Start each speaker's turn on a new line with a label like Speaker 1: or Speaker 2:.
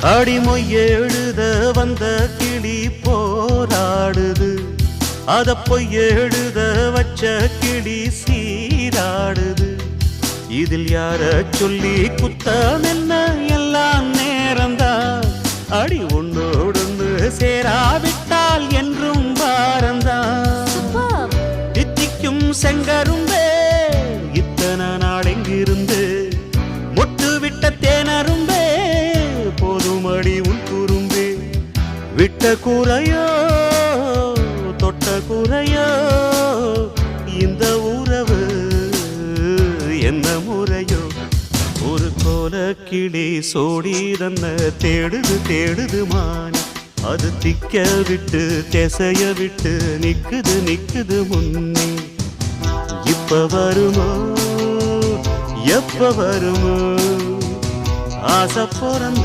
Speaker 1: அடிமொய் எழுத வந்த கிளி போராடுது, அத பொய் எழுத வச்ச கிளி சீராடுது. இதில் யார சொல்லி குத்தம் என்ன, எல்லாம் நேரந்தான். அடி ஒன்னோடொன்று சேராவிட்டால் என்றும் பாரந்தான். தித்திக்கும் செங்கரும்பே இத்தனை நாள் எங்கிருந்து, மொட்டு விட்ட தேனரும்பே போதுமடி உன் குறும்பே. விட்ட கூரையோ தொட்ட கூரையோ இந்த உறவு என்ன முறையோ. ஒரு கோல கிளி சோடி தன்ன தேடுது தேடுது மானி, அது திக்க விட்டு திசைய விட்டு நிக்குது நிக்குது முன்னே. இப்ப வருமோ எப்ப வருமோ ஆசை பிறந்த